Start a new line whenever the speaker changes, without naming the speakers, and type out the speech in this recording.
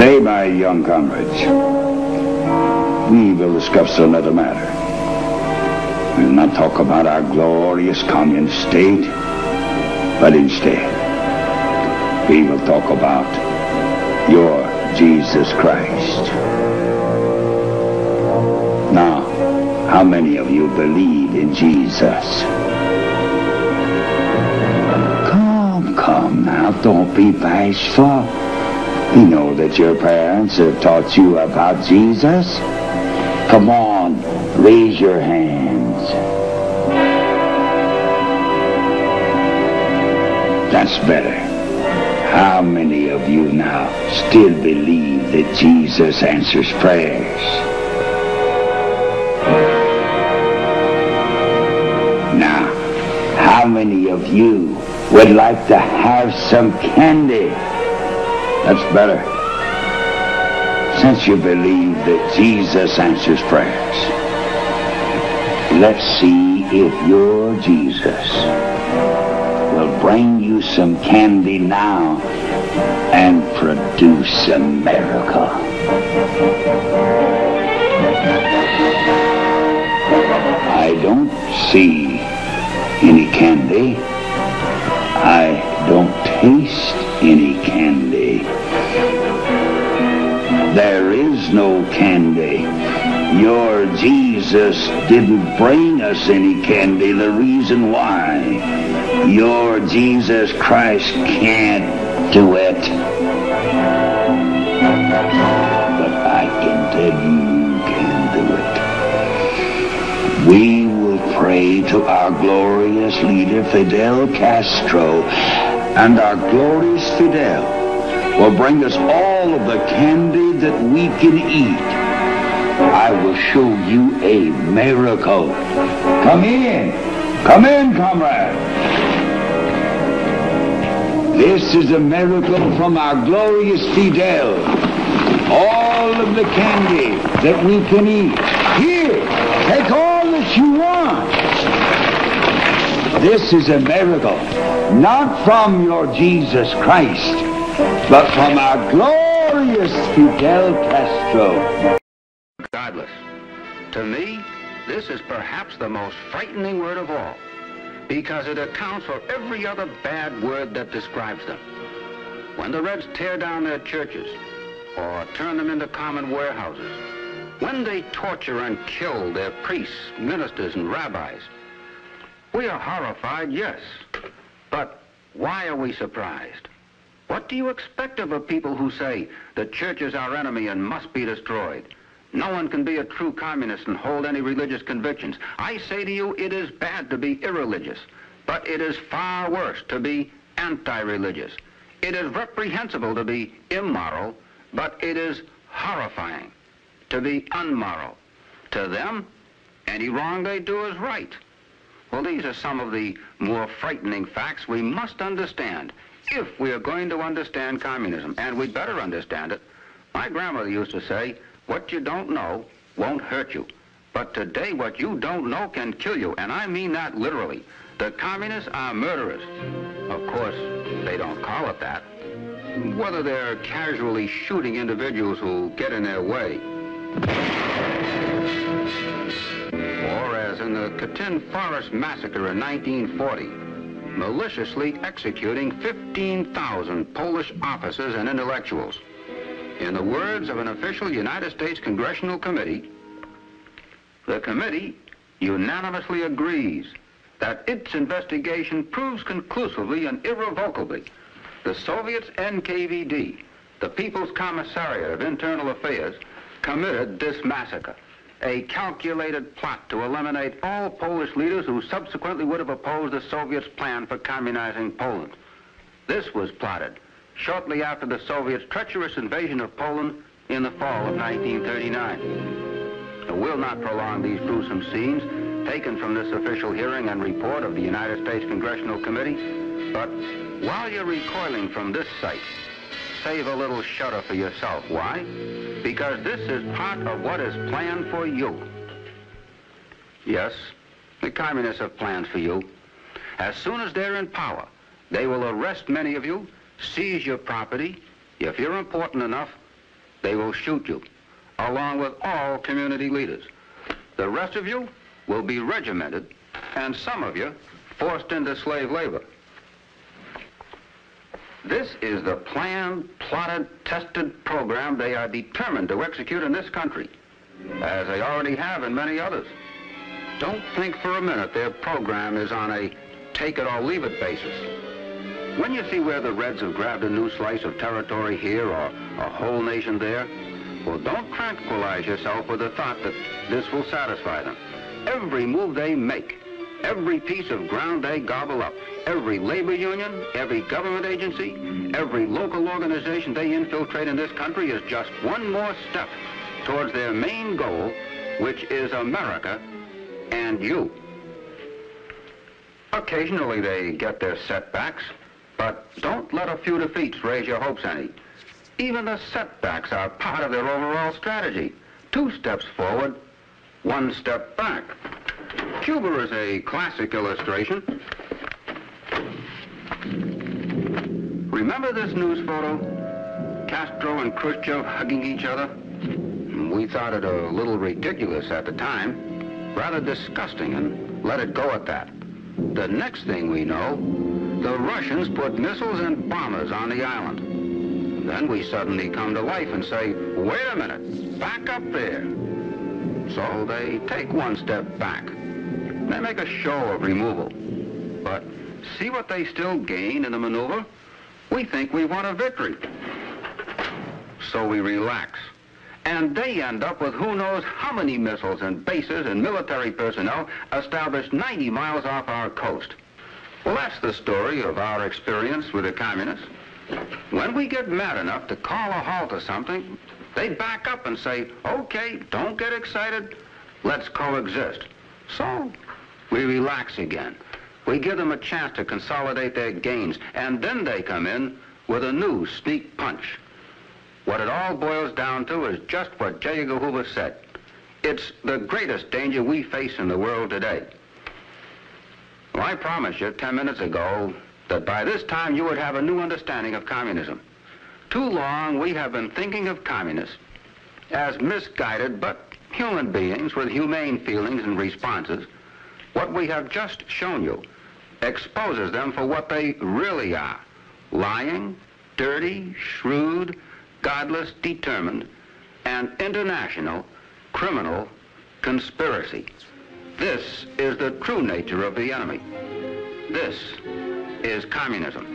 Today, my young comrades, we will discuss another matter. We will not talk about our glorious communist state, but instead, we will talk about your Jesus Christ. Now, how many of you believe in Jesus? Come now, don't be bashful. We know that your parents have taught you about Jesus. Come on, raise your hands. That's better. How many of you now still believe that Jesus answers prayers? Now, how many of you would like to have some candy? That's better. Since you believe that Jesus answers prayers, let's see if your Jesus will bring you some candy now and produce a miracle. I don't see any candy. I don't taste any candy. There is no candy. Your Jesus didn't bring us any candy. The reason why, your Jesus Christ can't do it. But I can tell you can do it. We will pray to our glorious leader, Fidel Castro, and our glorious Fidel will bring us all of the candy that we can eat. I will show you a miracle. Come in, comrade. This is a miracle from our glorious Fidel. All of the candy that we can eat. Here, take all that you want. This is a miracle, not from your Jesus Christ, but from our glorious Fidel Castro.
Godless. To me, this is perhaps the most frightening word of all, because it accounts for every other bad word that describes them. When the Reds tear down their churches, or turn them into common warehouses, when they torture and kill their priests, ministers, and rabbis, we are horrified, yes, but why are we surprised? What do you expect of a people who say the church is our enemy and must be destroyed? No one can be a true communist and hold any religious convictions. I say to you, it is bad to be irreligious, but it is far worse to be anti-religious. It is reprehensible to be immoral, but it is horrifying to be unmoral. To them, any wrong they do is right. Well, these are some of the more frightening facts we must understand if we are going to understand communism, and we'd better understand it. My grandmother used to say, what you don't know won't hurt you. But today, what you don't know can kill you, and I mean that literally. The communists are murderers. Of course, they don't call it that. Whether they're casually shooting individuals who get in their way, or as in the Katyn Forest Massacre in 1940, maliciously executing 15,000 Polish officers and intellectuals. In the words of an official United States Congressional Committee, the committee unanimously agrees that its investigation proves conclusively and irrevocably the Soviets' NKVD, the People's Commissariat of Internal Affairs, committed this massacre, a calculated plot to eliminate all Polish leaders who subsequently would have opposed the Soviets' plan for communizing Poland. This was plotted shortly after the Soviets' treacherous invasion of Poland in the fall of 1939. I will not prolong these gruesome scenes taken from this official hearing and report of the United States Congressional Committee, but while you're recoiling from this sight, save a little shudder for yourself. Why? Because this is part of what is planned for you. Yes, the communists have plans for you. As soon as they're in power, they will arrest many of you, seize your property. If you're important enough, they will shoot you, along with all community leaders. The rest of you will be regimented, and some of you forced into slave labor. This is the planned, plotted, tested program they are determined to execute in this country, as they already have in many others. Don't think for a minute their program is on a take-it-or-leave-it basis. When you see where the Reds have grabbed a new slice of territory here or a whole nation there, well, don't tranquilize yourself with the thought that this will satisfy them. Every move they make, every piece of ground they gobble up, every labor union, every government agency, every local organization they infiltrate in this country is just one more step towards their main goal, which is America and you. Occasionally they get their setbacks, but don't let a few defeats raise your hopes any. Even the setbacks are part of their overall strategy. 2 steps forward, 1 step back. Cuba is a classic illustration. Remember this news photo? Castro and Khrushchev hugging each other? We thought it a little ridiculous at the time, rather disgusting, and let it go at that. The next thing we know, the Russians put missiles and bombers on the island. Then we suddenly come to life and say, wait a minute, back up there. So they take 1 step back. They make a show of removal. But see what they still gain in the maneuver? We think we won a victory. So we relax. And they end up with who knows how many missiles and bases and military personnel established 90 miles off our coast. Well, that's the story of our experience with the communists. When we get mad enough to call a halt to something, they back up and say, okay, don't get excited, let's coexist. So we relax again. We give them a chance to consolidate their gains, and then they come in with a new sneak punch. What it all boils down to is just what J. Edgar Hoover said. It's the greatest danger we face in the world today. Well, I promised you 10 minutes ago that by this time you would have a new understanding of communism. Too long we have been thinking of communists as misguided but human beings with humane feelings and responses. What we have just shown you exposes them for what they really are: lying, dirty, shrewd, godless, determined, and international criminal conspiracy. This is the true nature of the enemy. This is communism.